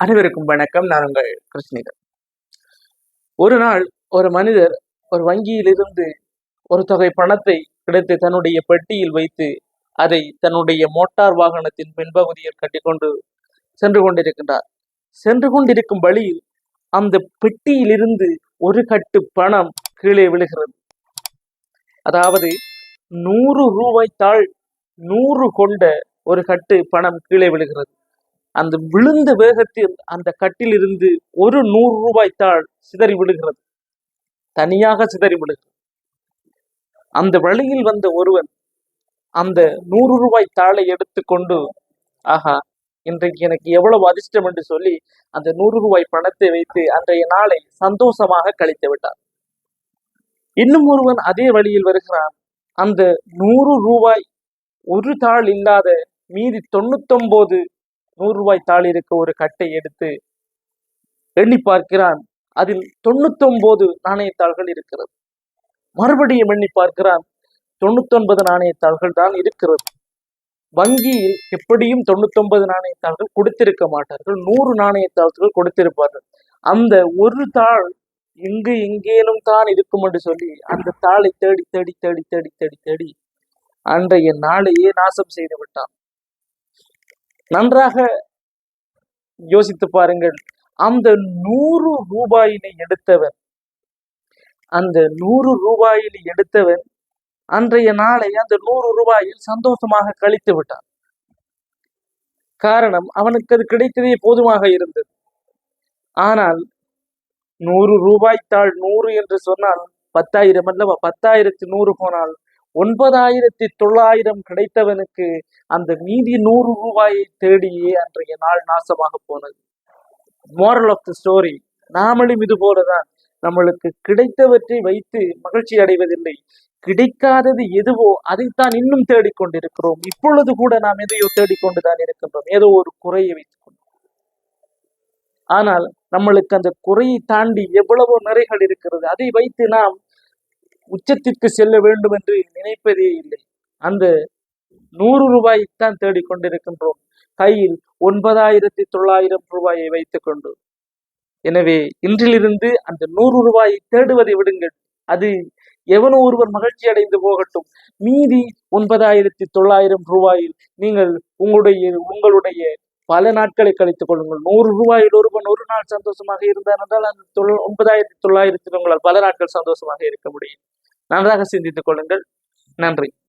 அனைவருக்கும் வணக்கம். நான் உங்கள் கிருஷ்ணிகர். ஒரு நாள் ஒரு மனிதர் ஒரு வங்கியிலிருந்து ஒரு தொகை பணத்தை கிடைத்து தன்னுடைய பெட்டியில் வைத்து அதை தன்னுடைய மோட்டார் வாகனத்தின் பின்பகுதியில் கட்டிக்கொண்டு சென்று கொண்டிருக்கின்றார். சென்று கொண்டிருக்கும் வழியில் அந்த பெட்டியிலிருந்து ஒரு கட்டு பணம் கீழே விழுகிறது. அதாவது 100 ரூபாய் தாள் 100 கொண்ட ஒரு கட்டு பணம் கீழே விழுகிறது. அந்த விழுந்த வேகத்தில் அந்த கட்டிலிருந்து ஒரு 100 ரூபாய் தாள் சிதறி விழுகிறது. தனியாக சிதறி விழுகிறது. அந்த வழியில் வந்த ஒருவன் அந்த 100 ரூபாய் தாளை எடுத்துக்கொண்டு, ஆஹா, இன்றைக்கு எனக்கு எவ்வளவு அதிர்ஷ்டம் என்று சொல்லி அந்த 100 ரூபாய் பணத்தை வைத்து அன்றைய நாளை சந்தோஷமாக கழித்து விட்டார். இன்னும் ஒருவன் அதே வழியில் வருகிறான். அந்த 100 ரூபாய் ஒரு தாள் இல்லாத மீதி 99 100 ரூபாய் தாள் இருக்க ஒரு கட்டை எடுத்து எண்ணி பார்க்கிறான். அதில் 99 நாணயத்தாள்கள் இருக்கிறது. மறுபடியும் எண்ணி பார்க்கிறான். 99 நாணயத்தாள்கள் தான் இருக்கிறது. வங்கியில் எப்படியும் 99 நாணயத்தாள்கள் கொடுத்திருக்க மாட்டார்கள். 100 நாணயத்தாள்கள் கொடுத்திருப்பார்கள். அந்த ஒரு தாள் இங்கு எங்கேனும் தான் இருக்கும் என்று சொல்லி அந்த தாளை தேடி தேடி தேடி தேடி தேடி தேடி அன்றைய நாளையே நாசம் செய்து விட்டான். நன்றாக யோசித்து பாருங்கள். அந்த 100 ரூபாயினை எடுத்தவன் அன்றைய நாளை அந்த 100 ரூபாயில் சந்தோஷமாக கழித்து விட்டான். காரணம், அவனுக்கு அது கிடைத்ததே போதுமாக இருந்தது. ஆனால் 100 ரூபாய் தாள் 100 என்று சொன்னால் 10,000 அல்லவா? 10,100 போனால் 9,900 கிடைத்தவனுக்கு அந்த மீதி 100 ரூபாயை தேடியே அன்றைய நாள் நாசமாக போனது. மோரல் ஆஃப் தி ஸ்டோரி, நாமளும் இது போலதான் நம்மளுக்கு கிடைத்தவற்றை வைத்து மகிழ்ச்சி அடைவதில்லை. கிடைக்காதது எதுவோ அதைத்தான் இன்னும் தேடிக்கொண்டிருக்கிறோம். இப்பொழுது கூட நாம் எதையோ தேடிக்கொண்டுதான் இருக்கின்றோம், ஏதோ ஒரு குறையை வைத்துக் கொண்டு. ஆனால் நம்மளுக்கு அந்த குறையை தாண்டி எவ்வளவோ நிறைகள் இருக்கிறது. அதை வைத்து நாம் உச்சத்திற்கு செல்ல வேண்டும் என்று நினைப்பதே இல்லை. அந்த 100 ரூபாய்த்தான் தேடிக்கொண்டிருக்கின்றோம், கையில் 9,900 ரூபாயை வைத்துக் கொண்டு. எனவே இன்றிலிருந்து அந்த 100 ரூபாயை தேடுவதை விடுங்கள். அது எவனோ ஒருவர் மகிழ்ச்சி அடைந்து போகட்டும். மீதி 9,900 ரூபாயில் நீங்கள் உங்களுடைய பல நாட்களை கழித்துக் கொள்ளுங்கள். 100 ரூபாயில் ஒருவன் ஒரு நாள் சந்தோஷமாக இருந்தான் என்றால் அந்த 9,900 உங்களால் பல நாட்கள் சந்தோஷமாக இருக்க முடியும். நன்றாக சிந்தித்துக் கொள்ளுங்கள். நன்றி.